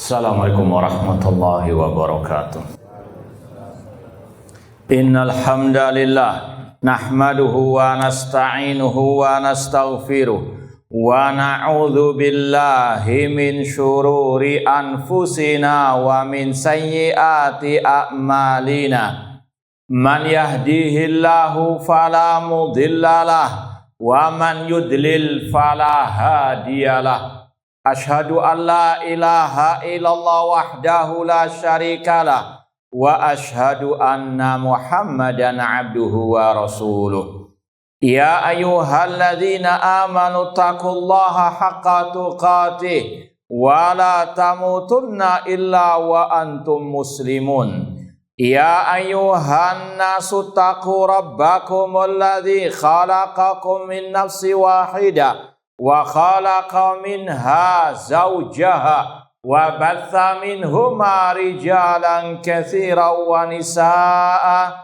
Assalamualaikum warahmatullahi wabarakatuh. Innal hamdalillah nahmaduhu wa nasta'inuhu wa nastaghfiruh wa na'udzu billahi min syururi anfusina wa min sayyiati a'malina. Man yahdihillahu fala mudhillalah wa man yudlil fala hadiyalah. Ashhadu an la ilaha illallah wahdahu la syarikalah wa ashhadu anna Muhammadan abduhu wa rasuluh. Ya ayyuhalladzina amanu taqullaha haqqa tuqatih wa la tamutunna illa wa antum muslimun. Ya ayyuhan nasu taqu rabbakumul ladzi khalaqakum min nafsin wahidah wa khalaqa minha zawjaha wa batha minhuma rijalan katsiran wa nisaa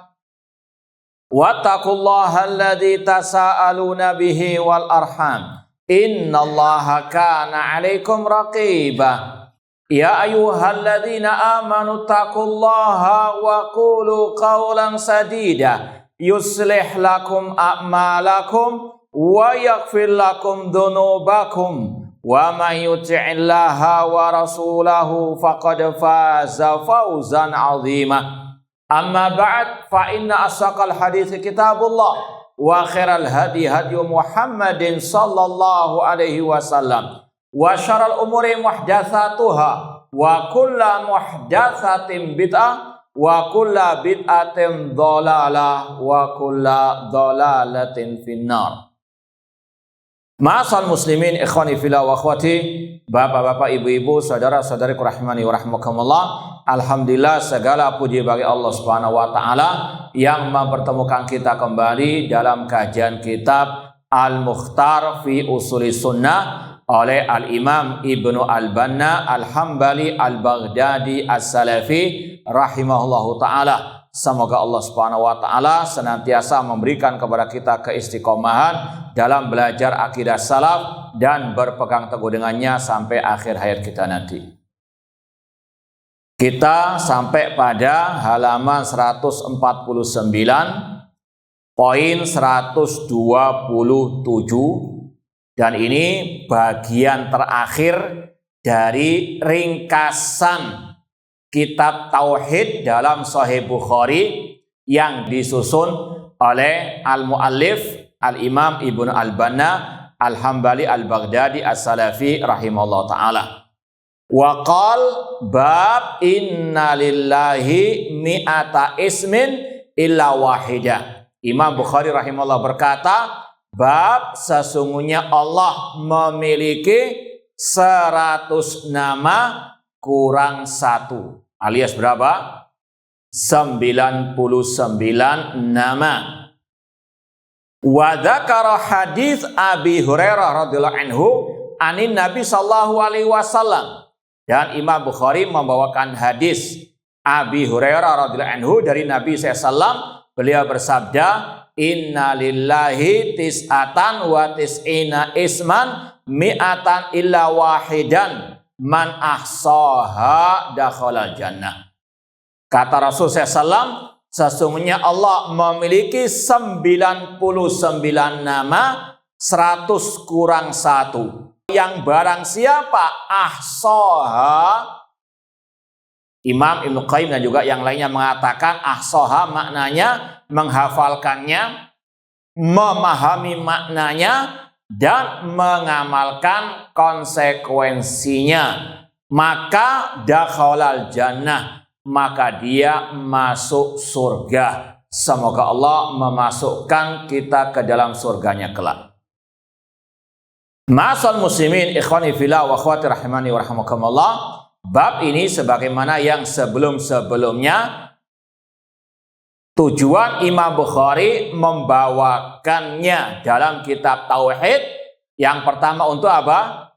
wattaqullaha alladzi tasaaluna bihi wal arham innallaha kana 'alaikum raqiba. Ya ayyuhalladzina amanu taqullaha wa qulu qawlan sadida yuslih lakum a'malakum wa yaghfir lakum dhunubakum wa may yuti'illaha wa rasulahu faqad faza fawzan 'azima. Amma ba'd, fa inna asaqal hadits kitabullah wa khairal hadi hadi Muhammadin sallallahu alaihi wasallam wa syarrul umuri muhdatsatuha wa kullu muhdatsatin bid'ah wa kullu bid'atin dhalalah wa kullu dhalalatin finnar. Ma'asal muslimin ikhwani fillah wa akhwati, bapak-bapak, ibu-ibu, saudara-saudariku rahimani wa rahmakumullah. Alhamdulillah, segala puji bagi Allah Subhanahu wa taala yang mempertemukan kita kembali dalam kajian kitab Al-Mukhtar fi Usuli Sunnah oleh Al-Imam Ibnu Al-Banna Al-Hambali Al-Baghdadi As-Salafi rahimahullahu taala. Semoga Allah Subhanahu wa taala senantiasa memberikan kepada kita keistiqomahan dalam belajar akidah salaf dan berpegang teguh dengannya sampai akhir hayat kita nanti. Kita sampai pada halaman 149 poin 127 dan ini bagian terakhir dari ringkasan kitab Tauhid dalam Sahih Bukhari yang disusun oleh al-muallif Al-Imam Ibnu Al-Banna Al-Hambali Al-Baghdadi As-Salafi rahimahullah ta'ala. Wa qal bab inna lillahi mi'ata ismin illa wahidah. Imam Bukhari rahimahullah berkata, bab sesungguhnya Allah memiliki 100 nama kurang 1. Alias berapa? 99 nama. Wa dzakara hadis Abi Hurairah radhiyallahu anhu anin Nabi sallallahu alaihi wasallam. Dan Imam Bukhari membawakan hadis Abi Hurairah radhiyallahu anhu dari Nabi sallallahu. Beliau bersabda, "Inna lillahi tis'atan wa tis'ina isman mi'atan illa wahidan man ahsaha dakhalal jannah." Kata Rasul SAW, sesungguhnya Allah memiliki 99 nama, 100 kurang 1. Yang barang siapa ahsaha, Imam Ibnu Qayyim dan juga yang lainnya mengatakan ahsaha maknanya menghafalkannya, memahami maknanya, dan mengamalkan konsekuensinya, maka dakhalal jannah, maka dia masuk surga. Semoga Allah memasukkan kita ke dalam surganya kelak. Ma'asal muslimin ikhwani fillah wa akhwati rahimani wa rahmakumullah. Bab ini sebagaimana yang sebelum-sebelumnya, tujuan Imam Bukhari membawakannya dalam kitab Tauhid. Yang pertama untuk apa?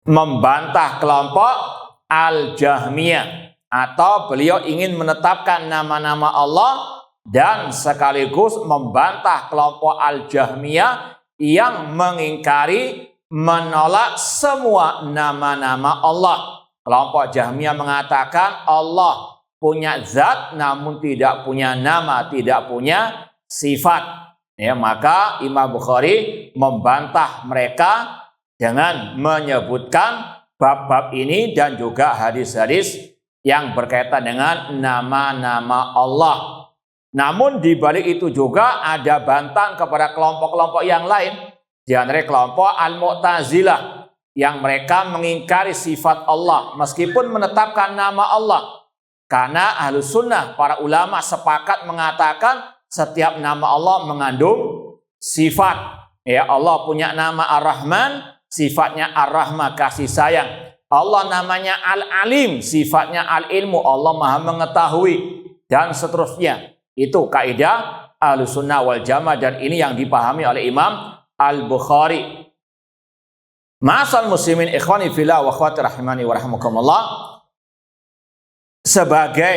Membantah kelompok Al-Jahmiyah, atau beliau ingin menetapkan nama-nama Allah dan sekaligus membantah kelompok Al-Jahmiyah yang mengingkari menolak semua nama-nama Allah. Kelompok Jahmiyah mengatakan Allah punya zat namun tidak punya nama, tidak punya sifat. Ya, maka Imam Bukhari membantah mereka dengan menyebutkan bab-bab ini dan juga hadis-hadis yang berkaitan dengan nama-nama Allah. Namun di balik itu juga ada bantahan kepada kelompok-kelompok yang lain, di antara kelompok Al-Mu'tazilah yang mereka mengingkari sifat Allah meskipun menetapkan nama Allah. Karena Ahlus Sunnah, para ulama sepakat mengatakan setiap nama Allah mengandung sifat. Ya, Allah punya nama Ar-Rahman, sifatnya Ar-Rahmah, kasih sayang. Allah namanya Al-Alim, sifatnya Al-Ilmu, Allah Maha mengetahui, dan seterusnya. Itu kaidah Ahlus Sunnah wal Jamaah, dan ini yang dipahami oleh Imam Al-Bukhari. Ma'asal muslimin ikhwani fillah wa akhwati rahimani wa rahimakumullah, sebagai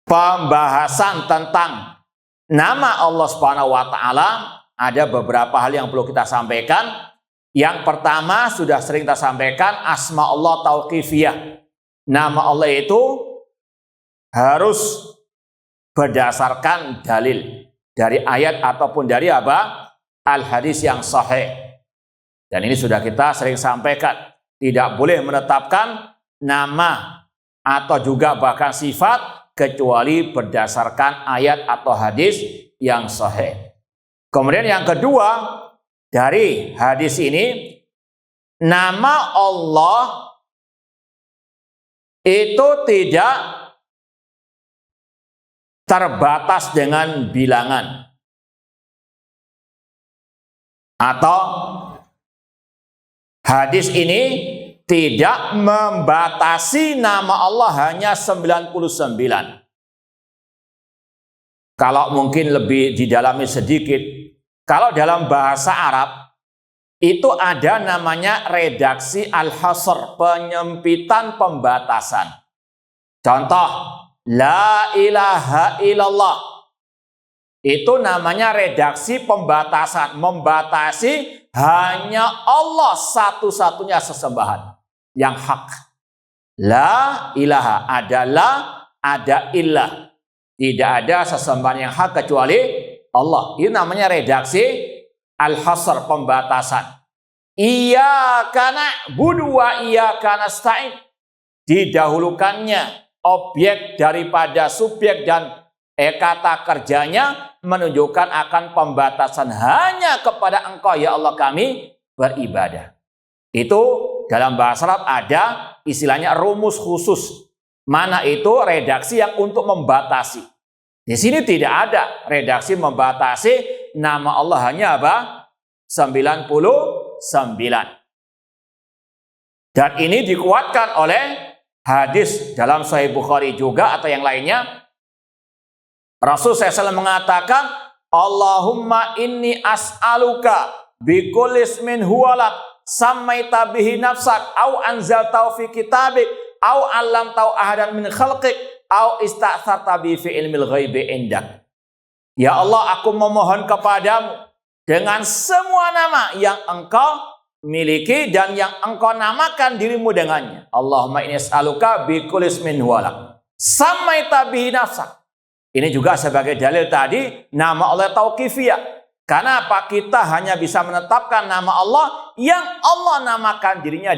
pembahasan tentang nama Allah Subhanahu wa taala, ada beberapa hal yang perlu kita sampaikan. Yang pertama sudah sering kita sampaikan, asma Allah tauqifiyah. Nama Allah itu harus berdasarkan dalil dari ayat ataupun dari apa? Al-hadis yang sahih. Dan ini sudah kita sering sampaikan, tidak boleh menetapkan nama atau juga bahkan sifat kecuali berdasarkan ayat atau hadis yang sahih. Kemudian yang kedua, dari hadis ini, nama Allah itu tidak terbatas dengan bilangan. Atau hadis ini tidak membatasi nama Allah hanya 99. Kalau mungkin lebih didalami sedikit, kalau dalam bahasa Arab itu ada namanya redaksi al-hasr, penyempitan pembatasan. Contoh, la ilaha illallah. Itu namanya redaksi pembatasan, membatasi hanya Allah satu-satunya sesembahan yang hak. La ilaha, ada la, ada illah. Tidak ada sesembahan yang hak kecuali Allah. Ini namanya redaksi al-hasr, pembatasan. Iyyaka na'budu wa iyyaka nasta'in. Didahulukannya objek daripada subjek dan kata kerjanya menunjukkan akan pembatasan hanya kepada Engkau ya Allah kami beribadah. Itu dalam bahasa Arab ada istilahnya rumus khusus. Mana itu redaksi yang untuk membatasi. Di sini tidak ada redaksi membatasi nama Allah hanya apa? 99. Dan ini dikuatkan oleh hadis dalam Sahih Bukhari juga atau yang lainnya. Rasul SAW mengatakan, Allahumma inni as'aluka bikulli ismin huwalak sammaita bihi nafsak au anzaltahu fi kitabik au 'allamtahu ahadan min khalqik au ista'tsarta bi fi ilmil ghaibi indak. Ya Allah, aku memohon kepadamu dengan semua nama yang Engkau miliki dan yang Engkau namakan dirimu dengannya. Allahumma inni as'aluka bikulli ismin huwalak sammaita bihi nafsak. Ini juga sebagai dalil tadi nama Allah tauqifiyah. Karena apa? Kita hanya bisa menetapkan nama Allah yang Allah namakan dirinya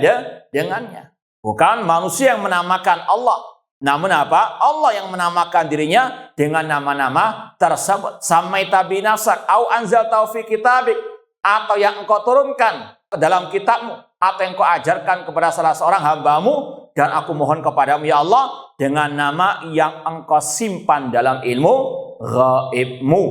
dengannya. Bukan manusia yang menamakan Allah. Namun apa? Allah yang menamakan dirinya dengan nama-nama tersebut. Samaita bi nafsak au anzaltahu fi kitabik, atau yang engkau turunkan dalam kitabmu, atau yang engkau ajarkan kepada salah seorang hambamu, dan aku mohon kepadamu ya Allah dengan nama yang engkau simpan dalam ilmu ghaibmu.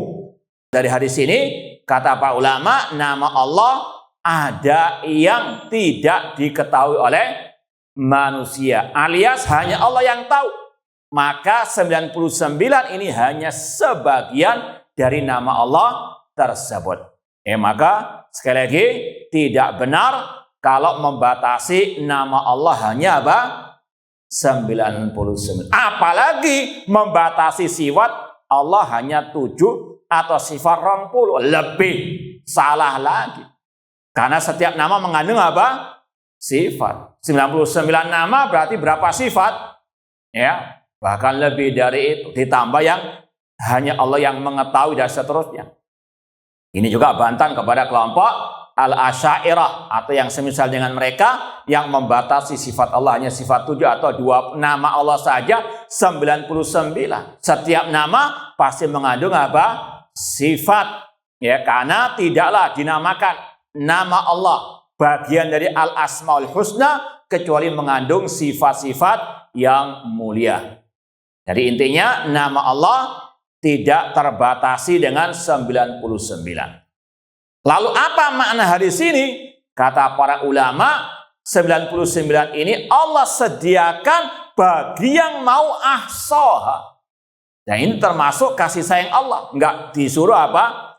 Dari hadis ini kata para ulama, nama Allah ada yang tidak diketahui oleh manusia, alias hanya Allah yang tahu. Maka 99 ini hanya sebagian dari nama Allah tersebut. Maka sekali lagi tidak benar kalau membatasi nama Allah hanya apa? 99. Apalagi membatasi sifat Allah hanya 7 atau sifat 20. Lebih salah lagi. Karena setiap nama mengandung apa? Sifat. 99 nama berarti berapa sifat? Ya, bahkan lebih dari itu. Ditambah yang hanya Allah yang mengetahui dan seterusnya. Ini juga bantahan kepada kelompok Al-Asy'ariyah atau yang semisal dengan mereka yang membatasi sifat Allah hanya sifat 7 atau 2 nama Allah saja 99. Setiap nama pasti mengandung apa? Sifat. Ya, karena tidaklah dinamakan nama Allah bagian dari Al-Asmaul Husna kecuali mengandung sifat-sifat yang mulia. Jadi intinya nama Allah tidak terbatasi dengan 99. Lalu apa makna hadis ini? Kata para ulama, 99 ini Allah sediakan bagi yang mau ahsaha. Dan ini termasuk kasih sayang Allah. Enggak disuruh apa?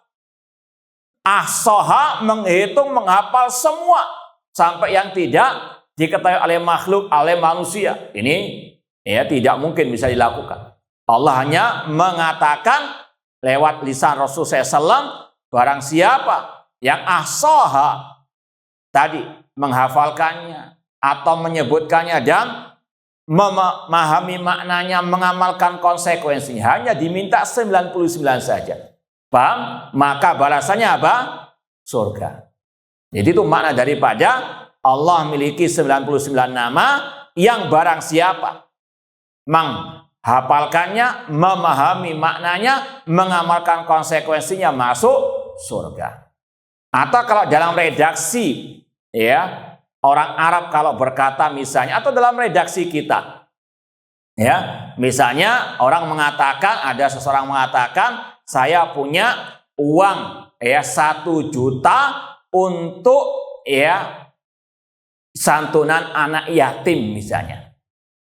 Ahsaha, menghitung, menghafal semua. Sampai yang tidak diketahui oleh makhluk, oleh manusia. Ini ya tidak mungkin bisa dilakukan. Allah hanya mengatakan lewat lisan Rasul SAW, barang siapa yang ahsaha tadi menghafalkannya atau menyebutkannya dan memahami maknanya, mengamalkan konsekuensinya, hanya diminta 99 saja. Paham? Maka balasannya apa? Surga. Jadi itu makna daripada Allah memiliki 99 nama yang barang siapa menghafalkannya, memahami maknanya, mengamalkan konsekuensinya masuk surga. Atau kalau dalam redaksi ya, orang Arab kalau berkata misalnya, atau dalam redaksi kita ya, misalnya orang mengatakan, ada seseorang mengatakan saya punya uang ya 1 juta untuk ya santunan anak yatim misalnya.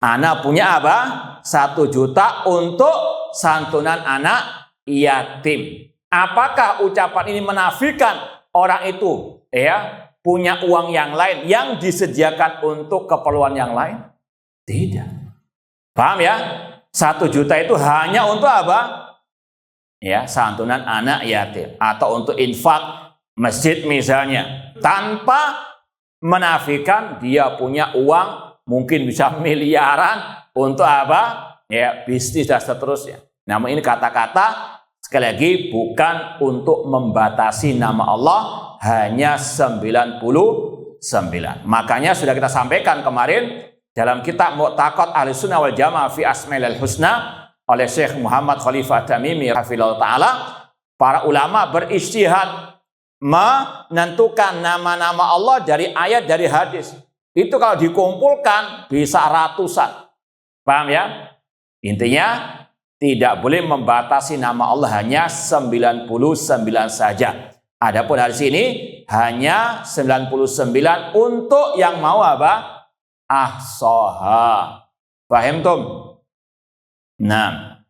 Anak punya apa? 1 juta untuk santunan anak yatim. Apakah ucapan ini menafikan orang itu ya punya uang yang lain yang disediakan untuk keperluan yang lain? Tidak. Paham ya? 1 juta itu hanya untuk apa? Ya, santunan anak yatim atau untuk infak masjid misalnya, tanpa menafikan dia punya uang mungkin bisa miliaran untuk apa? Ya, bisnis dan seterusnya. Namun ini kata-kata sekali lagi bukan untuk membatasi nama Allah hanya 99. Makanya sudah kita sampaikan kemarin dalam kitab Mu'taqad Ahlussunnah wal Jamaah fi Asmaul Husna oleh Syekh Muhammad Khalifah Tamimi hafizahullah taala, para ulama berijtihad menentukan nama-nama Allah dari ayat, dari hadis. Itu kalau dikumpulkan bisa ratusan. Paham ya? Intinya tidak boleh membatasi nama Allah hanya 99 saja. Adapun hadis ini hanya 99 untuk yang mau apa? Ahsaha. Paham tum? Nah,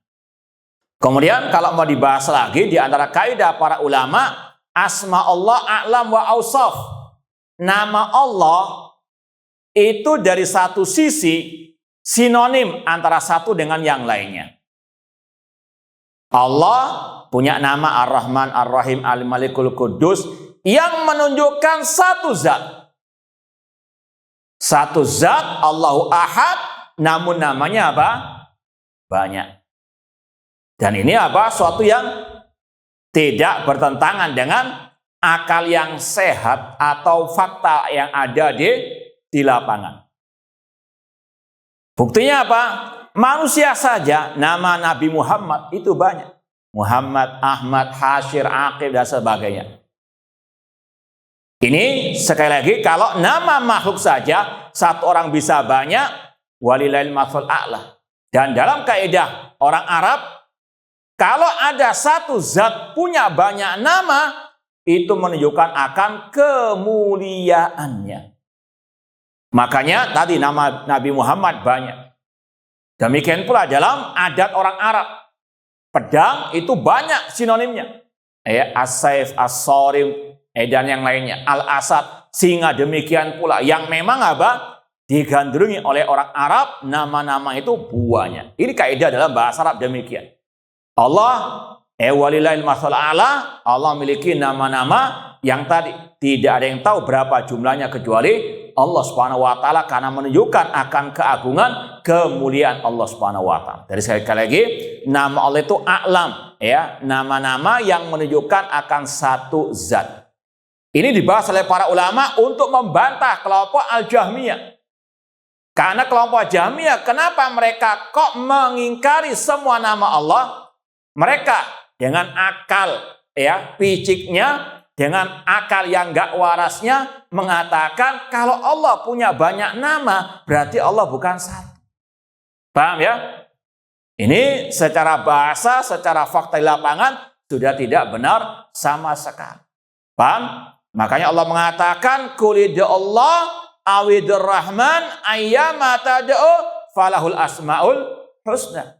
kemudian kalau mau dibahas lagi di antara kaidah para ulama, asma Allah a'lam wa awsaf. Nama Allah itu dari satu sisi sinonim antara satu dengan yang lainnya. Allah punya nama Ar-Rahman, Ar-Rahim, Al-Malikul Quddus yang menunjukkan satu zat. Satu zat, Allahu Ahad, namun namanya apa? Banyak. Dan ini apa? Suatu yang tidak bertentangan dengan akal yang sehat atau fakta yang ada di lapangan. Buktinya apa? Manusia saja nama Nabi Muhammad itu banyak. Muhammad, Ahmad, Hasyir, Aqib dan sebagainya. Ini sekali lagi kalau nama makhluk saja satu orang bisa banyak, walillahil mathalul a'la. Dan dalam kaidah orang Arab, kalau ada satu zat punya banyak nama, itu menunjukkan akan kemuliaannya. Makanya tadi nama Nabi Muhammad banyak. Demikian pula dalam adat orang Arab. Pedang itu banyak sinonimnya. As-saif, as-sarim, dan yang lainnya. Al-asad, singa demikian pula. Yang memang apa? Digandrungi oleh orang Arab, nama-nama itu banyak. Ini kaidah dalam bahasa Arab demikian. Allah, walillahil mathalul a'la, Allah memiliki nama-nama yang tadi tidak ada yang tahu berapa jumlahnya kecuali Allah Subhanahu wa taala, karena menunjukkan akan keagungan, kemuliaan Allah Subhanahu wa taala. Dari sekali lagi, nama Allah itu a'lam, ya, nama-nama yang menunjukkan akan satu zat. Ini dibahas oleh para ulama untuk membantah kelompok Al-Jahmiyah. Karena kelompok Jahmiyah, kenapa mereka kok mengingkari semua nama Allah? Mereka dengan akal, ya, piciknya, dengan akal yang gak warasnya, mengatakan kalau Allah punya banyak nama, berarti Allah bukan satu. Paham ya? Ini secara bahasa, secara fakta di lapangan sudah tidak benar sama sekali. Paham? Makanya Allah mengatakan, Qulidya Allah awidur rahman ayyama tad'u falahul asmaul husna.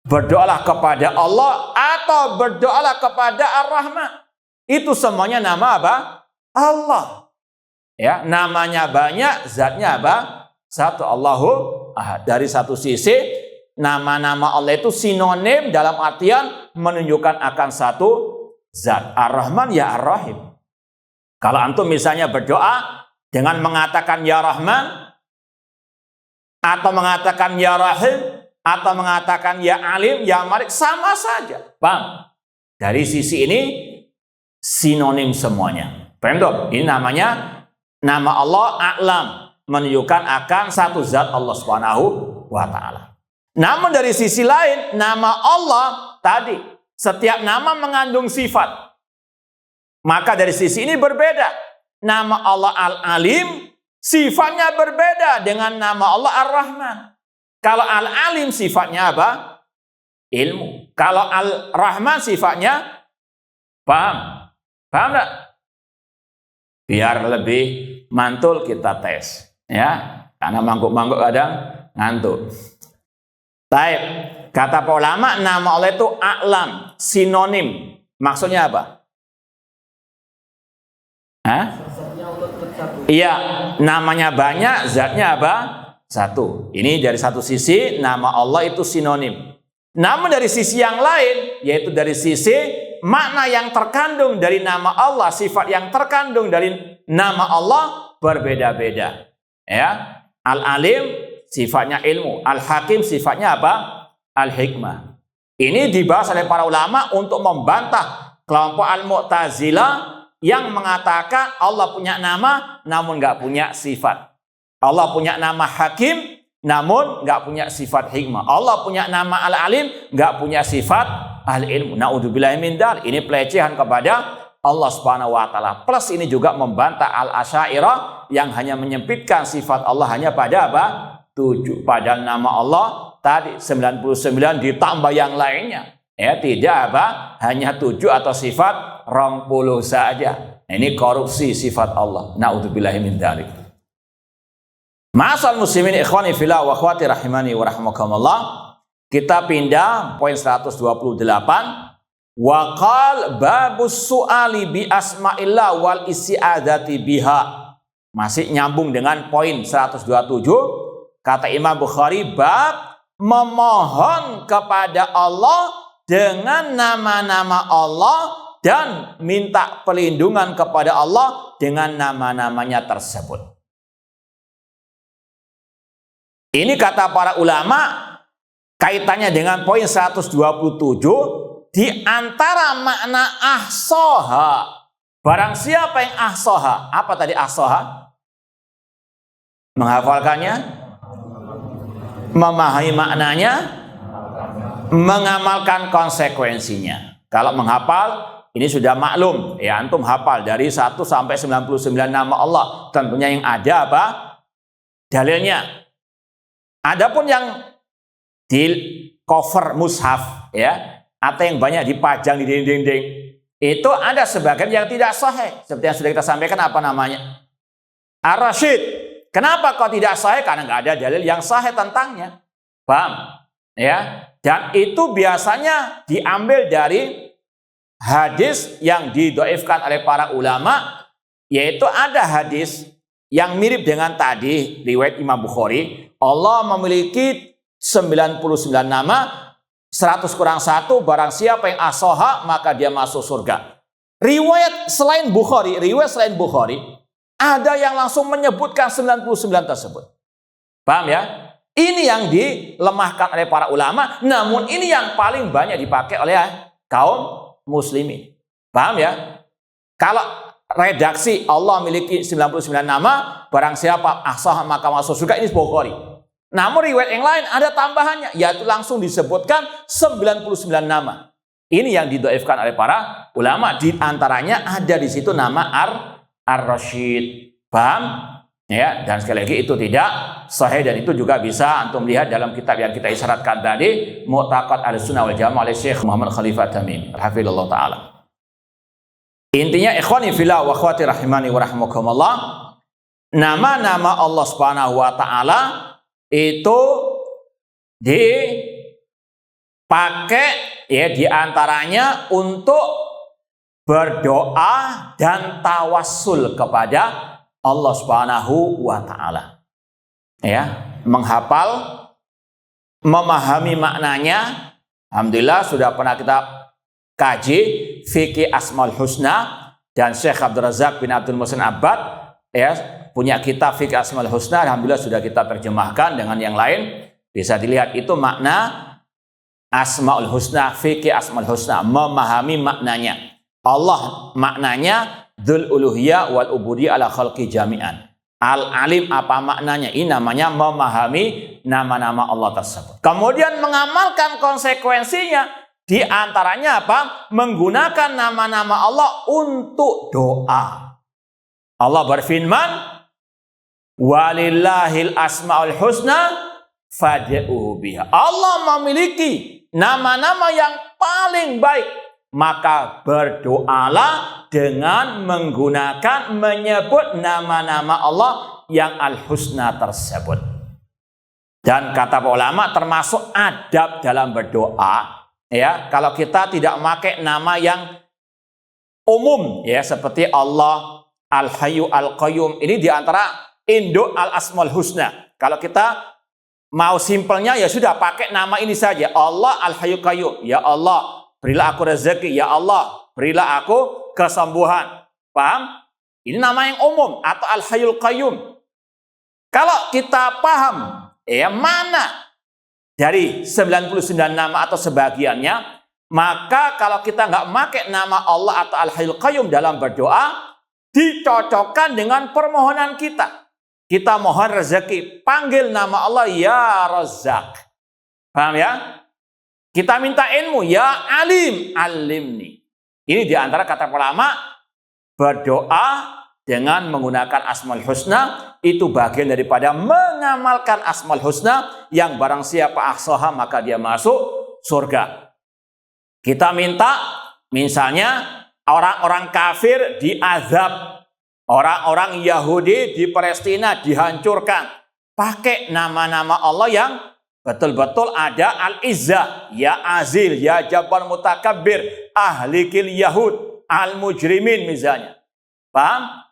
Berdoalah kepada Allah atau berdoalah kepada Ar-Rahman. Itu semuanya nama apa? Allah. Ya, namanya banyak, zatnya apa? Satu, Allahu Ahad. Dari satu sisi, nama-nama Allah itu sinonim dalam artian menunjukkan akan satu zat. Ar-Rahman ya Ar-Rahim. Kalau antum misalnya berdoa dengan mengatakan ya Rahman, atau mengatakan ya Rahim, atau mengatakan ya Alim, ya Malik, sama saja. Paham? Dari sisi ini sinonim semuanya. Paham tuh? Ini namanya nama Allah a'lam, menunjukkan akan satu zat Allah Subhanahu wa taala. Namun dari sisi lain, nama Allah tadi, setiap nama mengandung sifat. Maka dari sisi ini berbeda. Nama Allah Al-Alim sifatnya berbeda dengan nama Allah Ar-Rahman. Kalau Al-Alim sifatnya apa? Ilmu. Kalau Al-Rahman sifatnya paham. Paham enggak? Biar lebih mantul kita tes. Ya, karena mangkuk-mangkuk kadang ngantuk. Baik, kata para ulama, nama Allah itu a'lam, sinonim. Maksudnya apa? Hah? Iya, namanya banyak, zatnya apa? Satu. Ini dari satu sisi nama Allah itu sinonim. Namun dari sisi yang lain, yaitu dari sisi makna yang terkandung dari nama Allah, sifat yang terkandung dari nama Allah berbeda-beda. Ya, Al-Alim sifatnya ilmu, Al-Hakim sifatnya apa? Al-Hikmah. Ini dibahas oleh para ulama untuk membantah kelompok Al-Mu'tazilah yang mengatakan Allah punya nama namun nggak punya sifat. Allah punya nama Hakim namun nggak punya sifat hikmah. Allah punya nama Al-Alim nggak punya sifat Al-Ilmu. Na'udzubillahi min dzalik. Ini pelecehan kepada Allah Subhanahu wa taala. Plus ini juga membantah Al-Asy'ariyah yang hanya menyempitkan sifat Allah hanya pada apa? 7. Padahal nama Allah tadi 99 ditambah yang lainnya. Ya, tidak apa? Hanya 7 atau sifat 20 saja. Ini korupsi sifat Allah. Na'udzubillahi min dzalik. Ma'asal muslimin ikhwani fillah wa akhwati rahimani wa rahmakumullah. Kita pindah poin 128. Wa qal babus su'ali bi asma'illah wal isti'adzati biha. Masih nyambung dengan poin 127. Kata Imam Bukhari, bab memohon kepada Allah dengan nama-nama Allah dan minta perlindungan kepada Allah dengan nama-namanya tersebut. Ini kata para ulama kaitannya dengan poin 127, di antara makna ahsoha. Barang siapa yang ahsoha, apa tadi ahsoha? Menghafalkannya, memahami maknanya, mengamalkan konsekuensinya. Kalau menghafal, ini sudah maklum, ya antum hafal dari 1 sampai 99 nama Allah. Tentunya yang ada apa? Dalilnya. Adapun yang di cover mushaf, ya, atau yang banyak dipajang di dinding-dinding, itu ada sebagian yang tidak sahih. Seperti yang sudah kita sampaikan, apa namanya? Ar-Rasyid. Kenapa kok tidak sahih? Karena nggak ada dalil yang sahih tentangnya. Paham? Ya. Dan itu biasanya diambil dari hadis yang didhaifkan oleh para ulama, yaitu ada hadis yang mirip dengan tadi riwayat Imam Bukhari. Allah memiliki 99 nama, 100 kurang 1, barang siapa yang asoha maka dia masuk surga. riwayat selain Bukhari, ada yang langsung menyebutkan 99 tersebut. Paham ya? Ini yang dilemahkan oleh para ulama, namun ini yang paling banyak dipakai oleh kaum muslimin. Paham ya? Kalau redaksi Allah memiliki 99 nama, barang siapa ahsah maka masuk surga, ini Bukhari. Namun riwayat yang lain ada tambahannya, yaitu langsung disebutkan 99 nama. Ini yang didhaifkan oleh para ulama. Di antaranya ada di situ nama Ar-Rasyid. Paham? Ya, dan sekali lagi itu tidak sahih, dan itu juga bisa antum lihat dalam kitab yang kita isyaratkan tadi, Mu'taqad Ahlussunnah wal Jamaah oleh Syekh Muhammad Khalifah Tamimi, hafizallahu taala. Intinya ikhwani fillah wa akhwati rahimani wa rahimakumullah, nama-nama Allah Subhanahu wa taala itu dipakai ya diantaranya untuk berdoa dan tawassul kepada Allah Subhanahu wa taala. Ya, menghafal, memahami maknanya. Alhamdulillah sudah pernah kita kaji fikih Asmaul Husna, dan Syekh Abdul Razak bin Abdul Muhsin Abbad ya punya kitab fikih Asmaul Husna. Alhamdulillah sudah kita terjemahkan dengan yang lain. Bisa dilihat itu makna Asmaul Husna, fikih Asmaul Husna, memahami maknanya. Allah maknanya Dzul Uluhiyah wal Ubudiyah ala khalqi jami'an. Al-Alim apa maknanya? Ini namanya memahami nama-nama Allah tersebut. Kemudian mengamalkan konsekuensinya. Di antaranya apa? Menggunakan nama-nama Allah untuk doa. Allah berfirman, walillahil asmaul husna fad'uhu biha. Allah memiliki nama-nama yang paling baik, maka berdoalah dengan menggunakan menyebut nama-nama Allah yang al-husna tersebut. Dan kata para ulama termasuk adab dalam berdoa, ya, kalau kita tidak memakai nama yang umum ya seperti Allah Al-Hayyu Al-Qayyum, ini diantara induk al-asmaul husna. Kalau kita mau simpelnya ya sudah pakai nama ini saja, Allah Al-Hayyu Qayyum, ya Allah berilah aku rezeki, ya Allah berilah aku kesembuhan. Paham? Ini nama yang umum, atau Al-Hayyul Qayyum. Kalau kita paham ya mana dari 99 nama atau sebagiannya, maka kalau kita nggak pakai nama Allah atau Al-Hayyul Qayyum dalam berdoa, dicocokkan dengan permohonan kita. Kita mohon rezeki, panggil nama Allah ya Razzaq. Paham ya? Kita minta ilmu, ya Alim, alimni. Ini diantara kata ulama, berdoa dengan menggunakan Asmaul Husna itu bagian daripada mengamalkan Asmaul Husna, yang barang siapa ahsaha maka dia masuk surga. Kita minta misalnya orang-orang kafir diazab, orang-orang Yahudi di Palestina dihancurkan, pakai nama-nama Allah yang betul-betul ada Al-Izzah, ya Azil, ya Jabbar Mutakabbir, Ahlikil Yahud, Al-Mujrimin misalnya. Paham?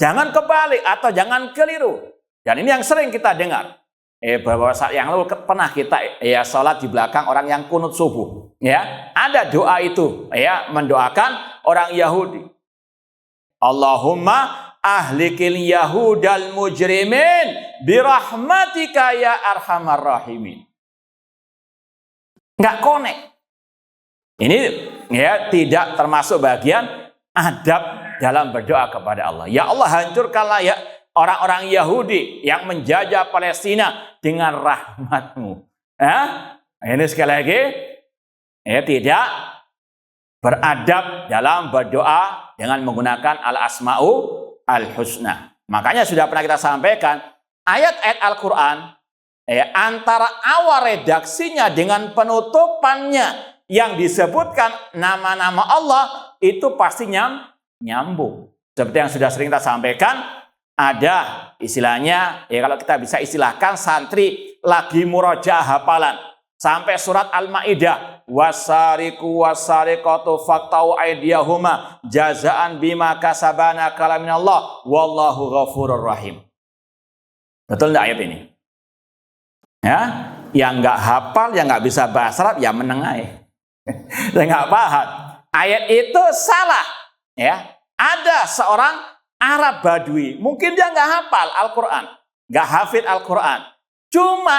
Jangan kebalik atau jangan keliru. Dan ini yang sering kita dengar. Beberapa saat yang lalu pernah kita sholat di belakang orang yang kunut subuh. Ya, ada doa itu, ya, mendoakan orang Yahudi. Allahumma ahlikil yahudal mujrimin birahmatika ya arhamar rahimin. Nggak konek. Ini ya tidak termasuk bagian adab dalam berdoa kepada Allah. Ya Allah, hancurkanlah ya orang-orang Yahudi yang menjajah Palestina dengan rahmat-Mu. Ini sekali lagi ya tidak beradab dalam berdoa dengan menggunakan al-asma'u al-husna. Makanya sudah pernah kita sampaikan, ayat-ayat Al-Quran antara awal redaksinya dengan penutupannya yang disebutkan nama-nama Allah itu pasti nyambung. Seperti yang sudah sering kita sampaikan, ada istilahnya, ya kalau kita bisa istilahkan, santri lagi murojaah hafalan sampai surat Al-Maidah, wasariqu wasariqatu faqta'u aydiyahuma jazaan bima kasabana kalaminallah wallahu ghafurur rahim. Betul enggak ayat ini? Ya, yang enggak hafal, yang enggak bisa bahasa Arab ya meneng aja. Saya enggak paham. Ayat itu salah. ya, ada seorang Arab Badui, mungkin dia nggak hafal Al-Quran, nggak hafid Al-Quran, cuma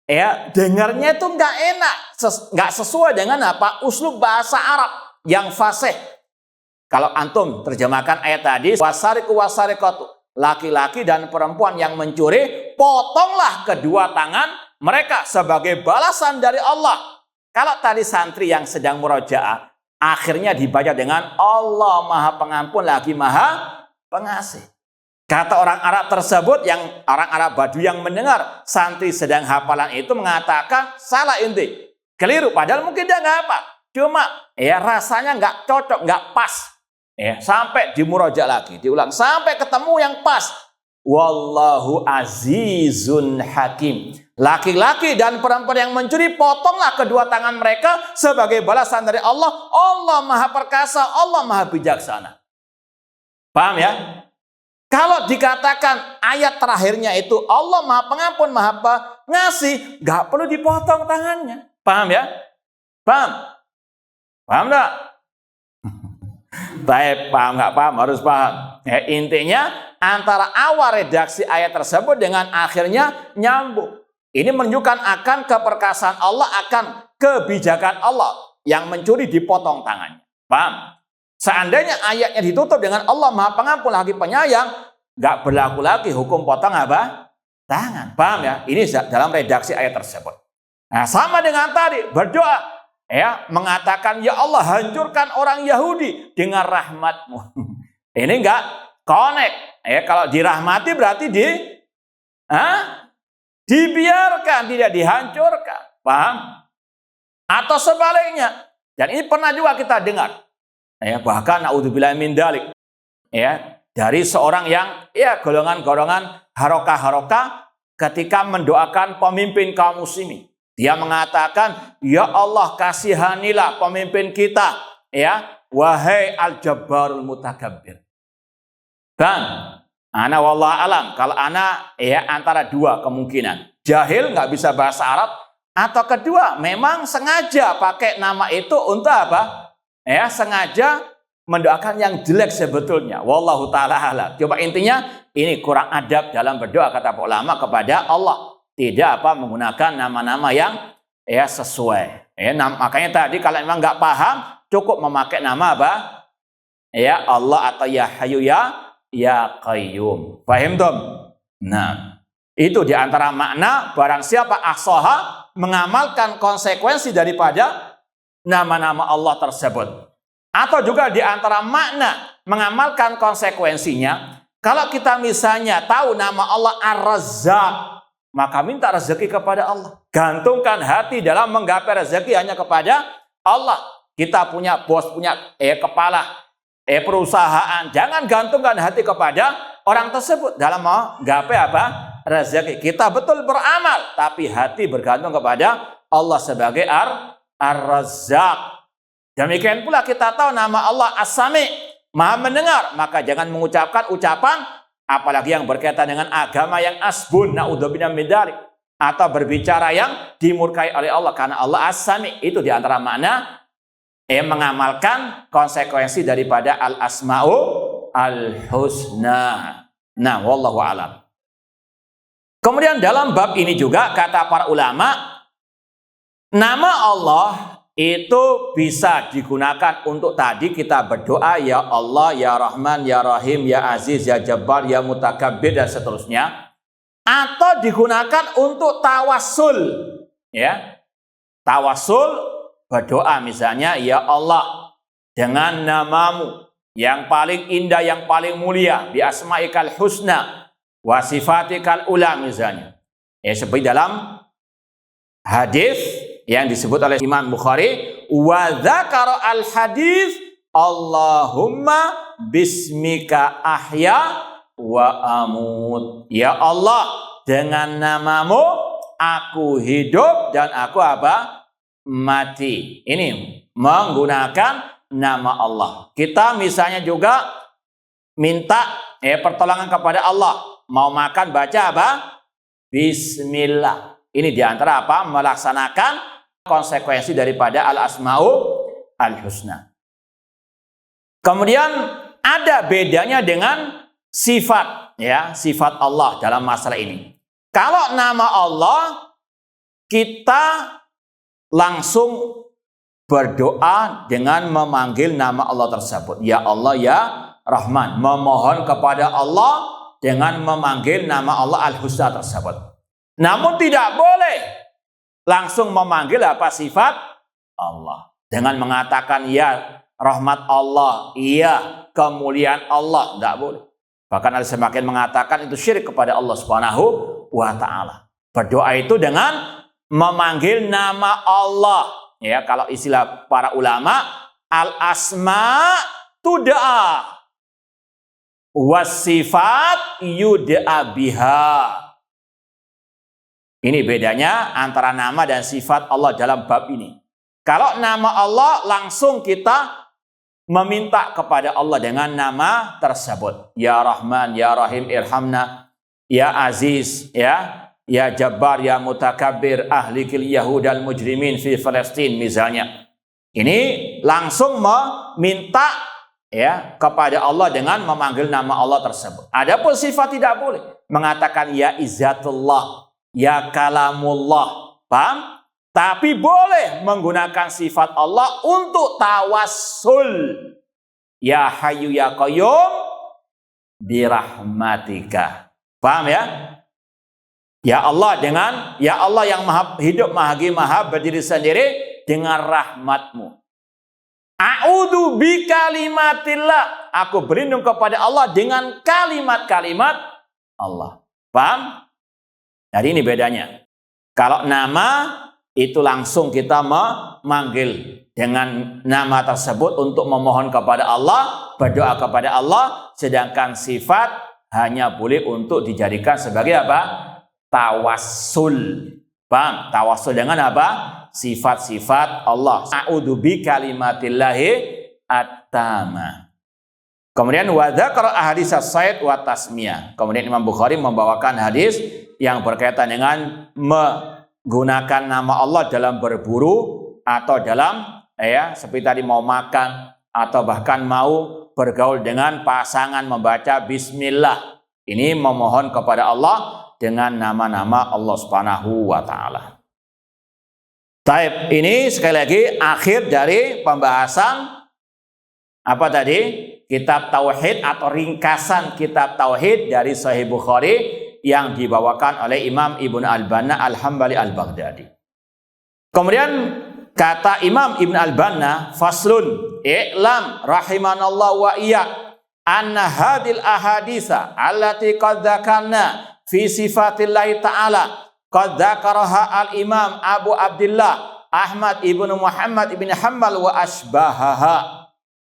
ya dengarnya itu nggak enak, nggak sesuai dengan apa uslub bahasa Arab yang fasih. Kalau antum terjemahkan ayat tadi, wasariku wasarikatu, laki-laki dan perempuan yang mencuri, potonglah kedua tangan mereka sebagai balasan dari Allah. Kalau tadi santri yang sedang murojaah, akhirnya dibaca dengan Allah Maha Pengampun lagi Maha Pengasih. Kata orang Arab tersebut, yang orang Arab Badui yang mendengar santri sedang hafalan itu mengatakan, salah inti, keliru. Padahal mungkin dia nggak hafal, cuma ya rasanya nggak cocok, nggak pas. Ya, sampai dimurojak lagi, diulang sampai ketemu yang pas. Wallahu azizun hakim. Laki-laki dan perempuan yang mencuri, potonglah kedua tangan mereka sebagai balasan dari Allah. Allah Maha Perkasa, Allah Maha Bijaksana. Paham ya? Kalau dikatakan ayat terakhirnya itu Allah Maha Pengampun, Maha Pengasih, nggak perlu dipotong tangannya. Paham ya? Paham? Paham nggak? Baik, paham nggak paham? Harus paham. Ya, intinya antara awal redaksi ayat tersebut dengan akhirnya nyambung. Ini menunjukkan akan keperkasaan Allah, akan kebijakan Allah. Yang mencuri dipotong tangannya. Paham? Seandainya ayatnya ditutup dengan Allah Maha Pengampun lagi Penyayang, nggak berlaku lagi hukum potong apa? Tangan. Paham ya? Ini dalam redaksi ayat tersebut. Nah, sama dengan tadi berdoa, ya, mengatakan ya Allah hancurkan orang Yahudi dengan rahmat-Mu. Ini nggak connect. Ya, kalau dirahmati berarti dibiarkan, tidak dihancurkan. Paham? Atau sebaliknya. Dan ini pernah juga kita dengar. Ya, bahkan naudzubillah min dzalik. Ya, dari seorang yang ya golongan-golongan harokah-harokah ketika mendoakan pemimpin kaum muslimin. Dia mengatakan, ya Allah kasihanilah pemimpin kita. Ya, wahai al-jabbarul mutakabbir. Dan ana wallah alam, kalau ana ya antara dua kemungkinan. Jahil nggak bisa bahasa Arab, atau kedua memang sengaja pakai nama itu untuk apa? Ya, sengaja mendoakan yang jelek sebetulnya. Wallahu taala alam. Coba intinya ini kurang adab dalam berdoa kata para ulama kepada Allah. Tidak apa menggunakan nama-nama yang ya sesuai. Ya, makanya tadi kalau memang nggak paham, cukup memakai nama apa? Ya Allah atau ya Hayyu ya Qayyum. Paham Tom? Nah, itu diantara makna barang siapa ahsaha mengamalkan konsekuensi daripada nama-nama Allah tersebut. Atau juga diantara makna mengamalkan konsekuensinya, kalau kita misalnya tahu nama Allah Ar-Razzaq, maka minta rezeki kepada Allah. Gantungkan hati dalam menggapai rezeki hanya kepada Allah. Kita punya bos, punya kepala perusahaan, jangan gantungkan hati kepada orang tersebut dalam menggapai apa? Rezeki. Kita betul beramal, tapi hati bergantung kepada Allah sebagai Ar-Razzaq. Demikian pula kita tahu nama Allah As-Sami, Maha mendengar, maka jangan mengucapkan ucapan apalagi yang berkaitan dengan agama yang asbun, naudzubillah min dzalik, atau berbicara yang dimurkai oleh Allah, karena Allah As-Sami. Itu diantara makna mengamalkan konsekuensi daripada al-asma'u al-husna. Nah, wallahu a'lam. Kemudian dalam bab ini juga kata para ulama, nama Allah itu bisa digunakan untuk tadi kita berdoa ya Allah, ya Rahman, ya Rahim, ya Aziz, ya Jabbar, ya Mutakabbir dan seterusnya, atau digunakan untuk tawassul, ya. Tawassul berdoa misalnya ya Allah dengan namamu yang paling indah, yang paling mulia, bi asma'ikal husna wa sifatikal ula misalnya. Ya, seperti dalam hadis yang disebut oleh Imam Bukhari, wa dzakara al hadis Allahumma bismika ahya wa amut. Ya Allah, dengan namamu aku hidup dan aku apa? Mati. Ini menggunakan nama Allah. Kita misalnya juga minta pertolongan kepada Allah. Mau makan baca apa? Bismillah. Ini diantara apa? Melaksanakan konsekuensi daripada al-asma'u al-husna. Kemudian ada bedanya dengan sifat, ya, sifat Allah dalam masalah ini. Kalau nama Allah, kita langsung berdoa dengan memanggil nama Allah tersebut. Ya Allah, ya Rahman. Memohon kepada Allah dengan memanggil nama Allah Al-Husna tersebut. Namun tidak boleh langsung memanggil apa sifat Allah. Dengan mengatakan ya rahmat Allah, iya kemuliaan Allah. Tidak boleh. Bahkan ada semakin mengatakan itu syirik kepada Allah Subhanahu wa ta'ala. Berdoa itu dengan memanggil nama Allah. Ya, kalau istilah para ulama, al-asma tud'a was-sifat yud'a biha. Ini bedanya antara nama dan sifat Allah dalam bab ini. Kalau nama Allah langsung kita meminta kepada Allah dengan nama tersebut. Ya Rahman, Ya Rahim, Irhamna. Ya Aziz, ya Jabbar, ya Mutakabbir, ahlikil Yahudal mujrimin fi Palestin misalnya. Ini langsung meminta ya kepada Allah dengan memanggil nama Allah tersebut. Adapun sifat tidak boleh. Mengatakan ya Izzatullah, ya Kalamullah. Paham? Tapi boleh menggunakan sifat Allah untuk tawassul. Ya Hayyu ya Qayyum birahmatika. Paham ya? Ya Allah dengan ya Allah yang maha hidup, maha maha berdiri sendiri dengan rahmatmu. A'udzu bikalimatillah. Aku berlindung kepada Allah dengan kalimat-kalimat Allah. Paham? Jadi ini bedanya. Kalau nama itu langsung kita memanggil dengan nama tersebut untuk memohon kepada Allah, berdoa kepada Allah, sedangkan sifat hanya boleh untuk dijadikan sebagai apa? Tawassul. Paham? Tawassul dengan apa? Sifat-sifat Allah. A'udzu bikalimatillahi at-tamah. Kemudian wa dzakara ahadits as-sayd wa tasmiyah. Kemudian Imam Bukhari membawakan hadis yang berkaitan dengan menggunakan nama Allah dalam berburu atau dalam seperti tadi mau makan atau bahkan mau bergaul dengan pasangan membaca bismillah. Ini memohon kepada Allah dengan nama-nama Allah Subhanahu wa taala. Taib, ini sekali lagi akhir dari pembahasan apa tadi? Kitab Tauhid atau ringkasan kitab Tauhid dari Sahih Bukhari yang dibawakan oleh Imam Ibnu Al-Banna Al-Hambali Al-Baghdadi. Kemudian kata Imam Ibnu Al-Banna, faslun i'lam rahimanallah wa iyyak anna hadil ahaditsa allati qad dzakarna fi sifatillahi ta'ala qad dzakaraha al-Imam Abu Abdullah Ahmad ibnu Muhammad ibnu Hanbal wa asbahaha.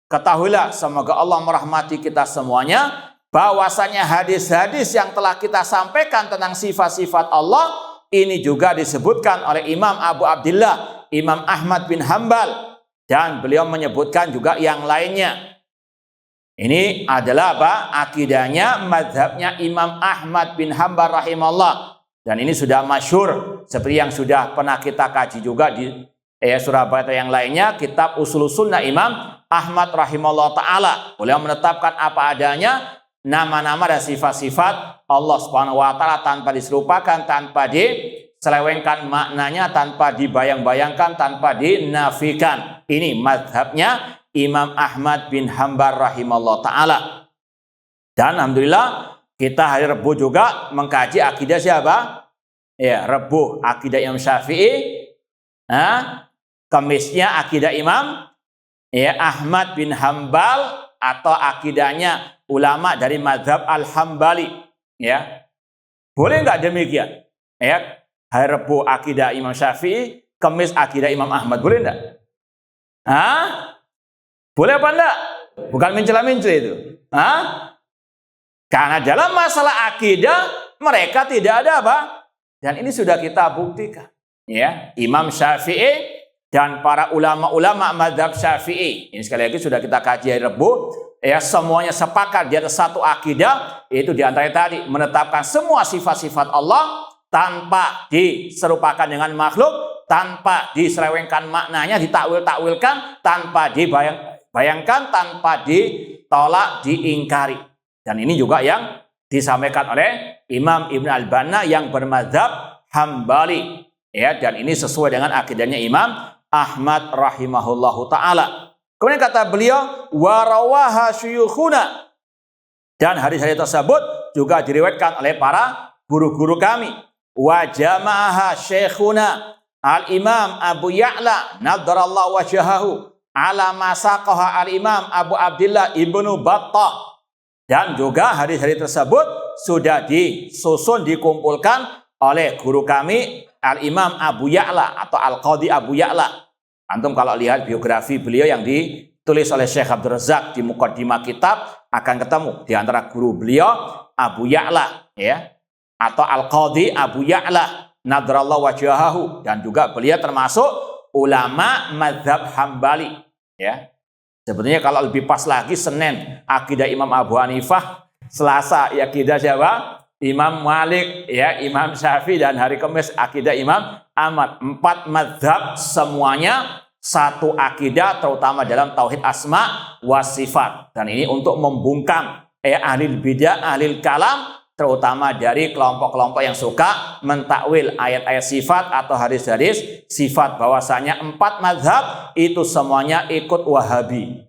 Ketahuilah, semoga Allah merahmati kita semuanya, bahwasanya hadis-hadis yang telah kita sampaikan tentang sifat-sifat Allah ini juga disebutkan oleh Imam Abu Abdullah Imam Ahmad bin Hanbal, dan beliau menyebutkan juga yang lainnya. Ini adalah apa? Akidahnya, mazhabnya Imam Ahmad bin Hanbal rahimahullah. Dan ini sudah masyhur seperti yang sudah pernah kita kaji juga di Surabaya yang lainnya, kitab Ushul Sunnah Imam Ahmad rahimahullah ta'ala. Beliau menetapkan apa adanya nama-nama dan sifat-sifat Allah subhanahu wa ta'ala tanpa diserupakan, tanpa diselewengkan maknanya, tanpa dibayang-bayangkan, tanpa dinafikan. Ini mazhabnya Imam Ahmad bin Hanbal rahimahullah ta'ala. Dan alhamdulillah kita hari Rabu juga mengkaji akidah siapa? Ya, Rabu akidah Imam Syafi'i. Kamisnya akidah Imam Ahmad bin Hanbal atau akidahnya ulama dari mazhab Al-Hambali. Ya. Boleh nggak demikian? Ya, hari Rabu akidah Imam Syafi'i, Kamis akidah Imam Ahmad, boleh enggak? Boleh apa enggak? Bukan mencela-mencela itu. Karena dalam masalah akidah mereka tidak ada apa? Dan ini sudah kita buktikan. Ya, Imam Syafi'i dan para ulama-ulama mazhab Syafi'i. Ini sekali lagi sudah kita kaji hari Rabu. Ya, semuanya sepakat di atas satu akidah, yaitu di antaranya tadi menetapkan semua sifat-sifat Allah tanpa diserupakan dengan makhluk, tanpa diselewengkan maknanya, ditakwil-takwilkan, tanpa Bayangkan tanpa ditolak, diingkari. Dan ini juga yang disampaikan oleh Imam Ibn Al-Banna yang bermadzhab Hambali. Ya, dan ini sesuai dengan akidahnya Imam Ahmad rahimahullahu ta'ala. Kemudian kata beliau, warawaha syuyukhuna. Dan hadis-hadis tersebut juga diriwayatkan oleh para guru-guru kami. Wa jama'aha syekhuna al-imam Abu Ya'la nadharallahu wajhahu ala masaqaha al-imam Abu Abdillah Ibnu Battah. Dan juga hadis-hadis tersebut sudah disusun, dikumpulkan oleh guru kami al-imam Abu Ya'la atau al-Qadhi Abu Ya'la. Antum kalau lihat biografi beliau yang ditulis oleh Syekh Abdul Razak di Muqaddimah kitab, akan ketemu di antara guru beliau Abu Ya'la, ya, atau Al-Qadhi Abu Ya'la nadrallahu wajhahu, dan juga beliau termasuk ulama mazhab Hambali, ya. Sebetulnya kalau lebih pas lagi, Senin akidah Imam Abu Hanifah, Selasa ya akidah siapa? Imam Malik, ya, Imam Syafi'i, dan hari Kamis akidah Imam Ahmad. 4 mazhab semuanya satu akidah, terutama dalam tauhid asma wa sifat. Dan ini untuk membungkam ahli bidah, ahli kalam, terutama dari kelompok-kelompok yang suka mentakwil ayat-ayat sifat atau hadis-hadis sifat, bahwasanya 4 mazhab itu semuanya ikut Wahabi.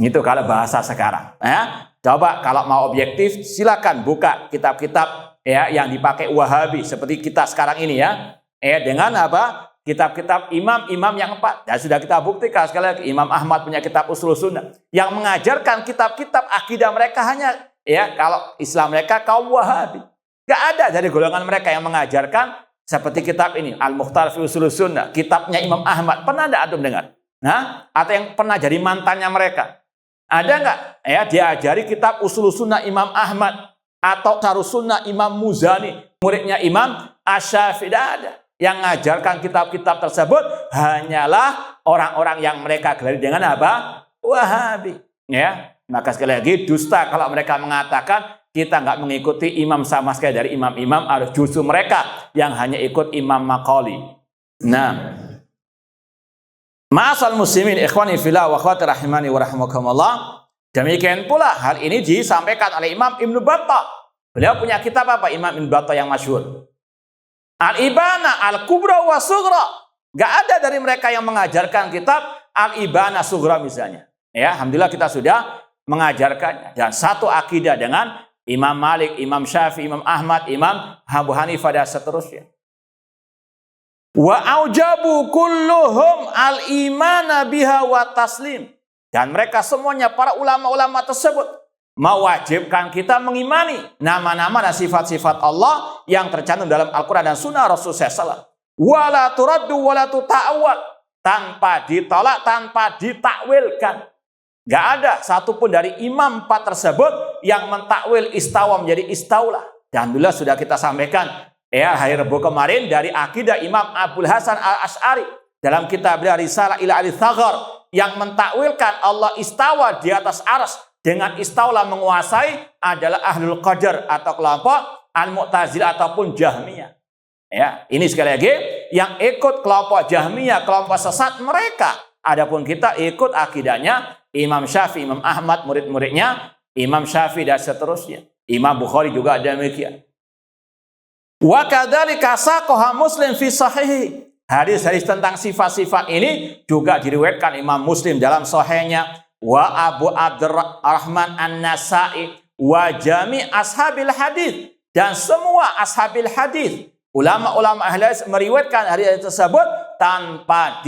Itu kalau bahasa sekarang. Ya. Coba kalau mau objektif, silakan buka kitab-kitab ya yang dipakai Wahabi seperti kita sekarang ini, ya. Dengan apa? Kitab-kitab imam-imam yang 4. Dan sudah kita buktikan sekali lagi, Imam Ahmad punya kitab Ushul Sunnah yang mengajarkan kitab-kitab akidah mereka hanya, ya, kalau Islam mereka kaum Wahabi. Gak ada dari golongan mereka yang mengajarkan seperti kitab ini, Al-Mukhtar fi Ushul Sunnah, kitabnya Imam Ahmad. Pernah ada antum dengar? Nah, atau yang pernah jadi mantannya mereka? Ada nggak? Ya, diajari kitab Ushul Sunnah Imam Ahmad atau Syarh Sunnah Imam Muzani, muridnya Imam Asy-Syafi'i. Tidak ada. Yang mengajarkan kitab-kitab tersebut hanyalah orang-orang yang mereka gelari dengan apa? Wahabi. Ya, maka sekali lagi dusta kalau mereka mengatakan kita nggak mengikuti imam sama sekali dari imam-imam, harus justru mereka yang hanya ikut Imam Maqali. Nah, ma'asal muslimin ikhwani fillah wa akhwati rahimani wa rahimakumullah. Demikian pula hal ini disampaikan oleh Imam Ibnu Battah. Beliau punya kitab apa? Imam Ibnu Battah yang masyhur, Al-Ibana Al-Kubra wa Sughra. Gak ada dari mereka yang mengajarkan kitab Al-Ibana Sughra misalnya. Ya, alhamdulillah kita sudah mengajarkannya. Dan satu akidah dengan Imam Malik, Imam Syafi'i, Imam Ahmad, Imam Abu Hanifah, dan seterusnya. Wa aujabu kulluhum al-imana biha wa taslim. Dan mereka semuanya, para ulama-ulama tersebut, mewajibkan kita mengimani nama-nama dan sifat-sifat Allah yang tercantum dalam Al-Quran dan Sunnah Rasulullah SAW. Wala turaddu wala tuta'awwal. Tanpa ditolak, tanpa ditakwilkan. Gak ada satupun dari imam 4 tersebut yang mentakwil istawa menjadi istaulah. Dan alhamdulillah sudah kita sampaikan ya hari Rabu kemarin dari akidah Imam Abul Hasan Al-Asy'ari dalam kitab Risalah ila al-Thaghar yang mentakwilkan Allah istawa di atas arsy dengan istaula menguasai adalah ahlul qadar atau kelompok al-Mu'tazilah ataupun Jahmiyah. Ya, ini sekali lagi yang ikut kelompok Jahmiyah, kelompok sesat mereka. Adapun kita ikut akidahnya Imam Syafi'i, Imam Ahmad, murid-muridnya Imam Syafi'i, dan seterusnya. Imam Bukhari juga demikian. Wa kadzalika saqaha Muslim fi sahih. Hadis-hadis tentang sifat-sifat ini juga diriwayatkan Imam Muslim dalam sahihnya. Wa Abu Abdurrahman An-Nasa'i wa jami' ashabil hadis, dan semua ashabil hadis, ulama-ulama ahli hadis meriwayatkan hadis tersebut tanpa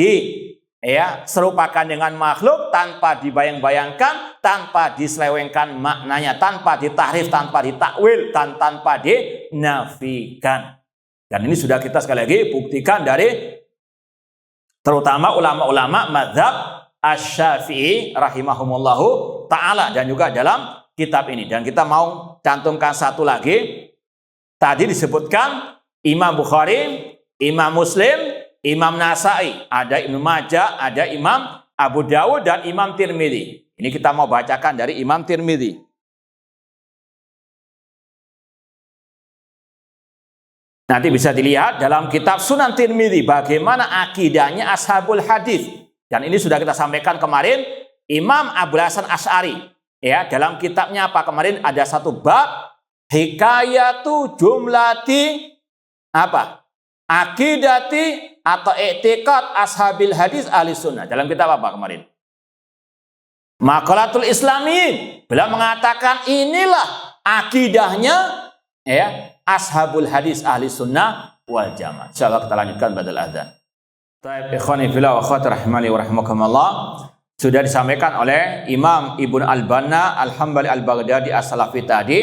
serupakan dengan makhluk, tanpa dibayang-bayangkan, tanpa diselewengkan maknanya, tanpa ditahrif, tanpa ditakwil, dan tanpa dinafikan. Dan ini sudah kita sekali lagi buktikan dari terutama ulama-ulama mazhab Asy-Syafi'i rahimahumullahu ta'ala, dan juga dalam kitab ini. Dan kita mau cantumkan satu lagi. Tadi disebutkan Imam Bukhari, Imam Muslim, Imam Nasa'i, ada Ibnu Majah, ada Imam Abu Dawud, dan Imam Tirmidzi. Ini kita mau bacakan dari Imam Tirmidzi. Nanti bisa dilihat dalam kitab Sunan Tirmidzi bagaimana akidahnya ashabul hadis. Dan ini sudah kita sampaikan kemarin Imam Abul Hasan Asy'ari. Ya, dalam kitabnya apa kemarin ada satu bab hikayatu jumlati apa? Akidati atau i'tiqad ashabil hadis ahli sunnah. Dalam kitab apa kemarin? Maqalatul Islamiyin. Beliau mengatakan inilah akidahnya ya ashabul hadis ahli sunnah wal jamaah. Insyaallah kita lanjutkan badal adzan. Baik, ikhwani fillah wa akhwati rahimani wa rahimakumullah. Sudah disampaikan oleh Imam Ibnu Al-Banna Al-Hambali Al-Baghdadi As-Salafi tadi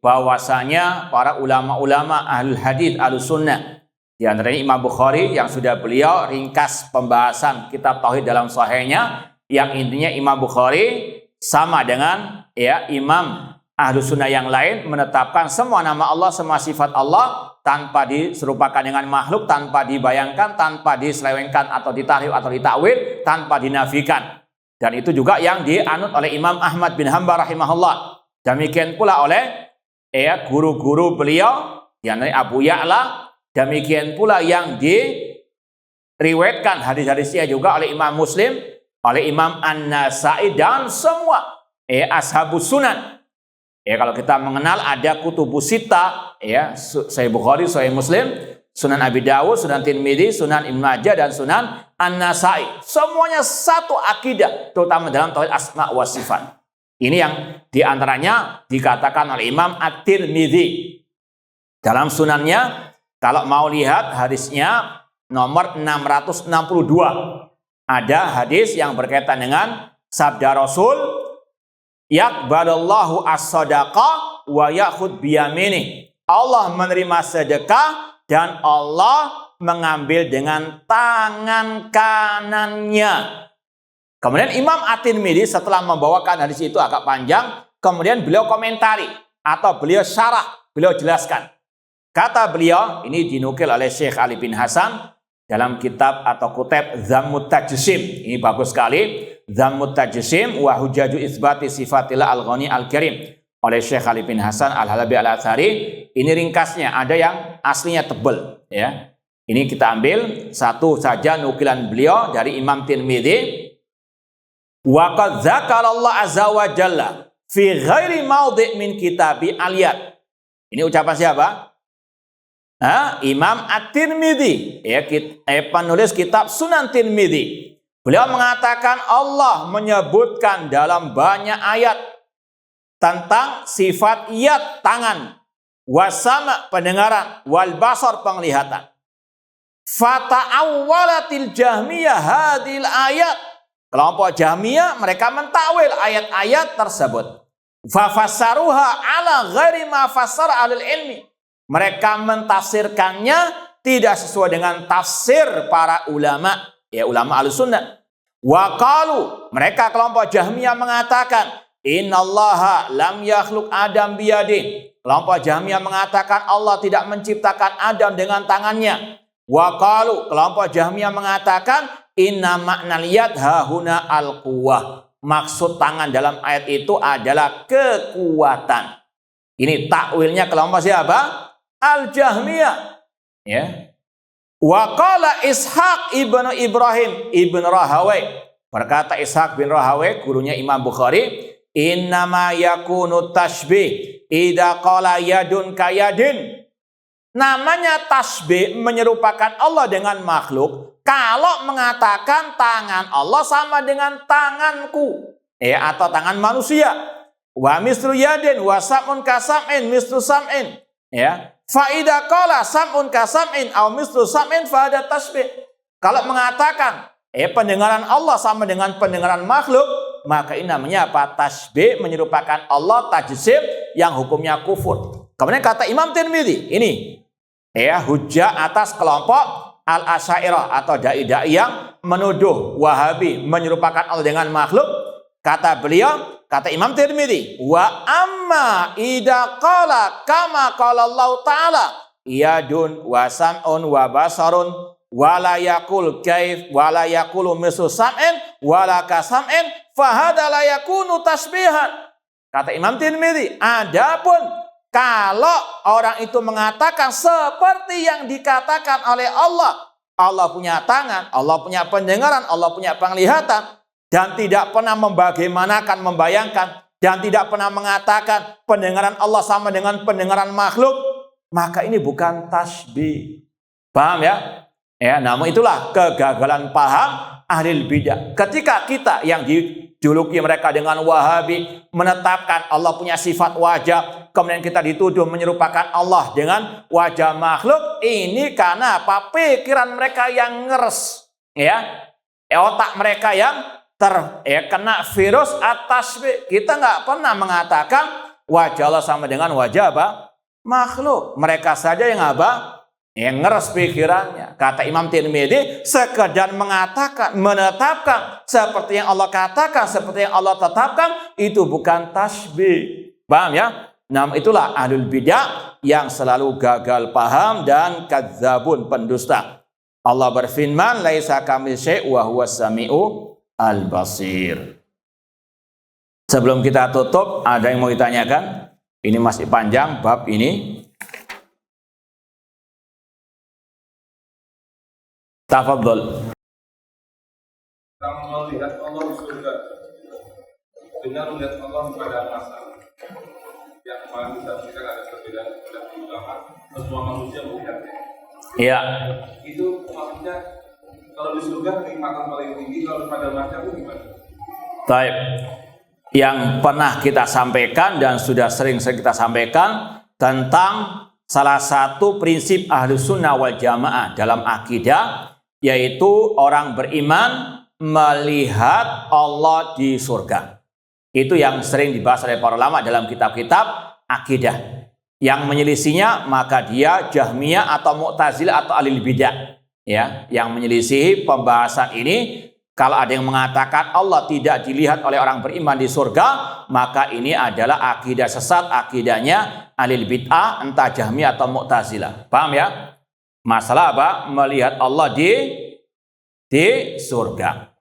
bahwasanya para ulama-ulama ahlul hadis ahlus sunnah, di antaranya Imam Bukhari yang sudah beliau ringkas pembahasan kitab tauhid dalam sahihnya, yang intinya Imam Bukhari sama dengan ya imam ahlus sunnah yang lain menetapkan semua nama Allah, semua sifat Allah tanpa diserupakan dengan makhluk, tanpa dibayangkan, tanpa diselewengkan atau ditahrif atau ditakwil, tanpa dinafikan. Dan itu juga yang dianut oleh Imam Ahmad bin Hanbal rahimahullah. Demikian pula oleh guru-guru beliau, yakni Abu Ya'la. Demikian pula yang diriwayatkan hadis-hadisnya juga oleh Imam Muslim, oleh Imam An-Nasa'i dan semua ashabus sunan. Kalau kita mengenal ada kutubus sittah, Sahih Bukhari, Sahih Muslim, Sunan Abi Dawud, Sunan Tirmidzi, Sunan Ibnu Majah dan Sunan An-Nasa'i. Semuanya satu akidah, terutama dalam tauhid asma wa sifat. Ini yang diantaranya dikatakan oleh Imam At-Tirmidzi dalam sunannya. Kalau mau lihat hadisnya nomor 662. Ada hadis yang berkaitan dengan sabda Rasul, yaqbalullahu as-sadaqah wa ya'khudh biyamini. Allah menerima sedekah dan Allah mengambil dengan tangan kanannya. Kemudian Imam At-Tirmidzi setelah membawakan hadis itu agak panjang, kemudian beliau komentari atau beliau syarah, beliau jelaskan. Kata beliau, ini dinukil oleh Syekh Ali bin Hasan dalam kitab atau kutub Dhammut Tajsim. Ini bagus sekali. Dhammut Tajsim wa hujjaju isbati sifatillah al-ghani al-karim oleh Syekh Ali bin Hasan Al-Halabi Al-Athari. Ini ringkasnya, ada yang aslinya tebal ya. Ini kita ambil satu saja nukilan beliau dari Imam Tirmidzi. Wa qad dzakara Allah azza wa jalla fi ghairi maudhi' min kitabi al-yad. Ini ucapan siapa? Imam At-Tirmidzi, penulis kitab Sunan Tirmidzi. Beliau mengatakan Allah menyebutkan dalam banyak ayat tentang sifat yad, tangan, wasama, pendengaran, wal basar, penglihatan. Fata'awwalatil jahmiyah hadil ayat. Kelompok Jahmiyah mereka mentakwil ayat-ayat tersebut. Fafassaruha ala ghairi ma fassara ahlul ilmi. Mereka mentafsirkannya tidak sesuai dengan tafsir para ulama, ulama Ahlussunnah. Wa qalu, mereka kelompok Jahmiyah mengatakan, innallaha lam yakhluq Adam biyadih. Kelompok Jahmiyah mengatakan Allah tidak menciptakan Adam dengan tangannya. Wa qalu, kelompok Jahmiyah mengatakan, inna ma'nal yad hahuna al-quwwah. Maksud tangan dalam ayat itu adalah kekuatan. Ini takwilnya kelompok siapa? Al-Jahmiyah. Wa qala Ishaq ibnu Ibrahim ibnu Rahawai. Berkata Ishaq bin Rahawai, gurunya Imam Bukhari, innama yakunu tashbih idza qala yadun kayadin. Namanya tasbih menyerupakan Allah dengan makhluk kalau mengatakan tangan Allah sama dengan tanganku, atau tangan manusia. Wa mislu yadin wa sam'un kasam'in mislu sam'in. Fa idza qala sam'un kasam'in aw mislu sam'in fa hada tasbih. Kalau mengatakan pendengaran Allah sama dengan pendengaran makhluk, maka ini namanya apa? Tasbih, menyerupakan Allah, tajsim yang hukumnya kufur. Kemudian kata Imam Tirmidzi, ini hujjah atas kelompok Al-Asy'ariyah atau dai-dai yang menuduh Wahabi menyerupakan Allah dengan makhluk. Kata beliau, kata Imam Tirmidzi, wa amma idza qala kama qala Allah taala yadun wa sam'un wa basarun wa la yaqul kaif wa la yaqulu mislu sam'in wa la kasam'in fa hadza la yakunu tasbihan. Kata Imam Tirmidzi, adapun kalau orang itu mengatakan seperti yang dikatakan oleh Allah, Allah punya tangan, Allah punya pendengaran, Allah punya penglihatan, dan tidak pernah membagaimanakan, membayangkan, dan tidak pernah mengatakan pendengaran Allah sama dengan pendengaran makhluk, maka ini bukan tasbih. Paham ya? Ya, namun itulah kegagalan paham ahli bidah. Ketika kita yang dijuluki mereka dengan Wahabi menetapkan Allah punya sifat wajah, kemudian kita dituduh menyerupakan Allah dengan wajah makhluk, ini karena apa? Pikiran mereka yang ngeres, ya, otak mereka yang kena virus at-tasbih. Kita nggak pernah mengatakan wajah Allah sama dengan wajah apa? Makhluk. Mereka saja yang apa? Yang ngeres pikirannya. Kata Imam Tirmidzi, sekedar mengatakan, menetapkan seperti yang Allah katakan, seperti yang Allah tetapkan, itu bukan tasbih. Paham ya? Nah, itulah ahlul bidah yang selalu gagal paham dan kadzabun, pendusta. Allah berfirman, laisa kamitslihi syai' wa huwas samiu al-basir. Sebelum kita tutup, ada yang mau ditanyakan? Ini masih panjang bab ini. Tafadhol. Kita melihat Allah di surga dengan melihat Allah pada masa yang paling disampaikan ada perbedaan dari ulama, semua manusia melihatnya. Iya. Itu maksudnya kalau di surga kenikmatan paling tinggi, kalau pada masa itu gimana? Baik. Yang pernah kita sampaikan dan sudah sering kita sampaikan tentang salah satu prinsip Ahlus Sunnah wal Jamaah dalam akidah, yaitu orang beriman melihat Allah di surga. Itu yang sering dibahas oleh para ulama dalam kitab-kitab akidah. Yang menyelisihinya maka dia Jahmiyah atau Mu'tazilah atau Ahlul Bidah. Ya, yang menyelisihi pembahasan ini, kalau ada yang mengatakan Allah tidak dilihat oleh orang beriman di surga, maka ini adalah akidah sesat, akidahnya Ahlul Bid'ah, entah Jahmiyah atau Mu'tazilah. Paham ya? Masalah apa? Melihat Allah di surga.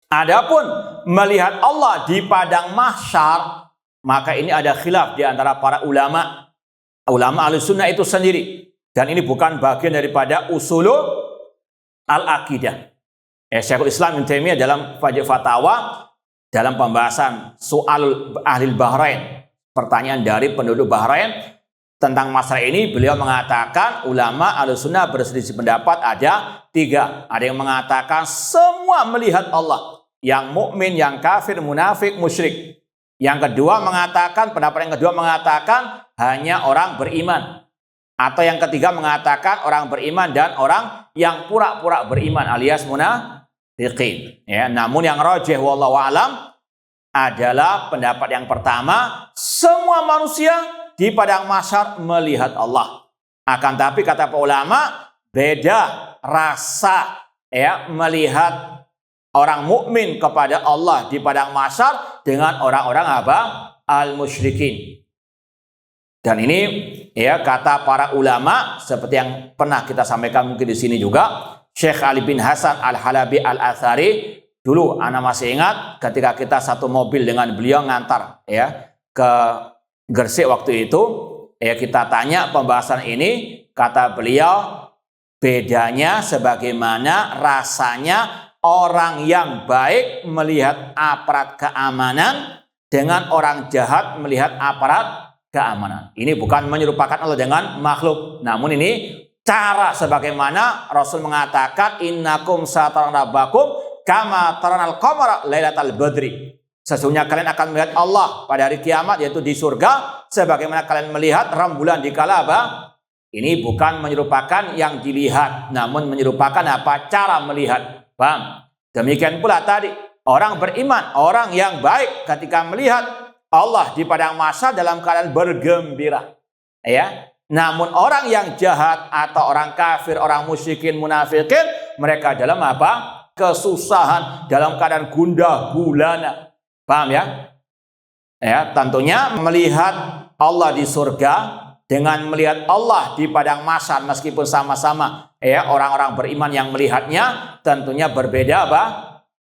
Adapun melihat Allah di padang mahsyar, maka ini ada khilaf di antara para ulama. Ulama Ahlus Sunnah itu sendiri. Dan ini bukan bagian daripada usulul al-aqidah. Syekhul Islam Ibnu Taimiyah dalam Fatwa dalam pembahasan soal ahli Bahrain, pertanyaan dari penduduk Bahrain tentang masalah ini, beliau mengatakan ulama Ahlus Sunnah berselisih pendapat ada 3. Ada yang mengatakan semua melihat Allah, yang mukmin, yang kafir, munafik, musyrik. Yang kedua mengatakan, pendapat yang kedua mengatakan hanya orang beriman. Atau yang ketiga mengatakan orang beriman dan orang yang pura-pura beriman alias munafiqin. Ya, namun yang rajih wallahu alam adalah pendapat yang pertama, semua manusia di padang mahsyar melihat Allah. Akan tapi kata para ulama, beda rasa ya melihat orang mukmin kepada Allah di padang mahsyar dengan orang-orang apa? Al-musyrikin. Dan ini ya kata para ulama seperti yang pernah kita sampaikan mungkin di sini juga, Syekh Ali bin Hasan Al-Halabi Al-Athari, dulu ana masih ingat ketika kita satu mobil dengan beliau ngantar ya ke Gresik waktu itu, ya kita tanya pembahasan ini, kata beliau bedanya sebagaimana rasanya orang yang baik melihat aparat keamanan dengan orang jahat melihat aparat keamanan. Ini bukan menyerupakan Allah dengan makhluk, namun ini cara sebagaimana Rasul mengatakan innakum satarawna rabbakum kama taranal qamara lailatal badri. Sesungguhnya kalian akan melihat Allah pada hari kiamat, yaitu di surga, sebagaimana kalian melihat rembulan di kala apa? Ini bukan menyerupakan yang dilihat, namun menyerupakan apa? Cara melihat. Paham? Demikian pula tadi, orang beriman, orang yang baik ketika melihat Allah di padang mahsyar dalam keadaan bergembira. Ya. Namun orang yang jahat atau orang kafir, orang musyrikin, munafikin, mereka dalam apa? Kesusahan, dalam keadaan gundah gulana. Paham ya? Ya, tentunya melihat Allah di surga dengan melihat Allah di padang mahsyar meskipun sama-sama ya orang-orang beriman yang melihatnya, tentunya berbeda apa?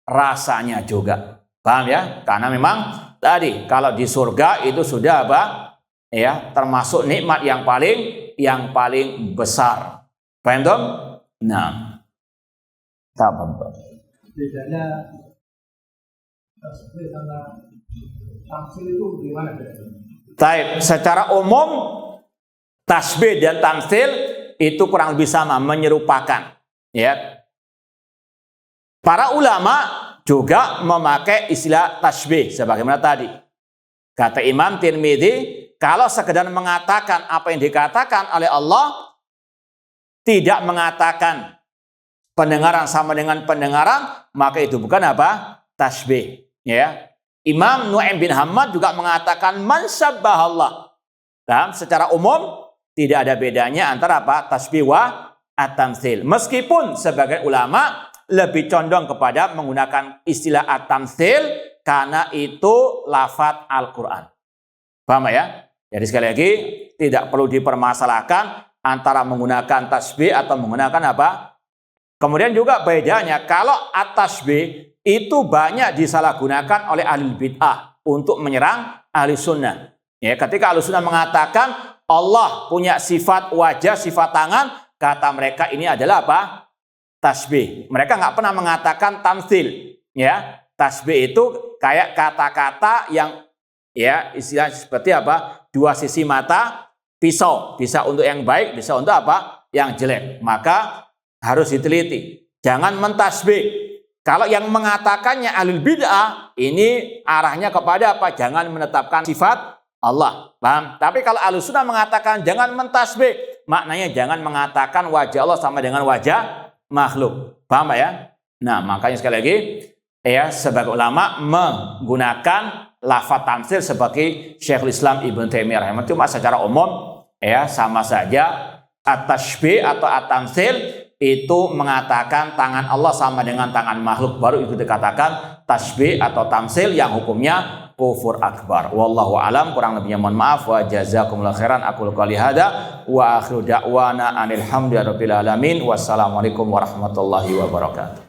Rasanya juga. Paham ya? Karena memang tadi kalau di surga itu sudah apa? Ya, termasuk nikmat yang paling besar. Paham dong? Nah. Bedanya tasbih sama tamsil itu gimana? Taib, secara umum tasbih dan tamsil itu kurang lebih sama, menyerupakan. Ya. Para ulama juga memakai istilah tasbih sebagaimana tadi. Kata Imam Tirmidzi, kalau sekedar mengatakan apa yang dikatakan oleh Allah, tidak mengatakan pendengaran sama dengan pendengaran, maka itu bukan apa? Tasbih. Ya. Imam Nu'aim bin Hammad juga mengatakan man sabbahallah. Dan secara umum tidak ada bedanya antara apa? Tasbih wa at-tamtsil. Meskipun sebagian ulama lebih condong kepada menggunakan istilah at-tamtsil karena itu lafadz Al-Quran. Paham ya? Jadi sekali lagi tidak perlu dipermasalahkan antara menggunakan tasbih atau menggunakan apa? Kemudian juga bedanya kalau at-tasbih itu banyak disalahgunakan oleh ahli bid'ah untuk menyerang ahli sunnah. Ya, ketika ahli sunnah mengatakan Allah punya sifat wajah, sifat tangan, kata mereka ini adalah apa? Tasbih. Mereka nggak pernah mengatakan tamtsil. Ya, tasbih itu kayak kata-kata yang ya istilah seperti apa? Dua sisi mata pisau, bisa untuk yang baik, bisa untuk apa? Yang jelek. Maka harus diteliti. Jangan mentasbih. Kalau yang mengatakannya ahlul bid'ah, ini arahnya kepada apa? Jangan menetapkan sifat Allah. Paham? Tapi kalau ahlus sunnah mengatakan jangan mentasbih, maknanya jangan mengatakan wajah Allah sama dengan wajah makhluk. Paham ya? Nah, makanya sekali lagi, ya sebagai ulama menggunakan lafaz tamtsil sebagai Syekhul Islam Ibnu Taimiyah rahimahullah. Cuma secara umum, ya sama saja at-tashbih atau at-tamtsil itu mengatakan tangan Allah sama dengan tangan makhluk, baru itu dikatakan tasbih atau tamtsil yang hukumnya kufur akbar. Wallahu alam, kurang lebihnya mohon maaf. Wa jazakumullahu khairan. Aqulu qouli hadza wa akhiru da'wana anil hamdulillahi rabbil alamin. Wassalamualaikum warahmatullahi wabarakatuh.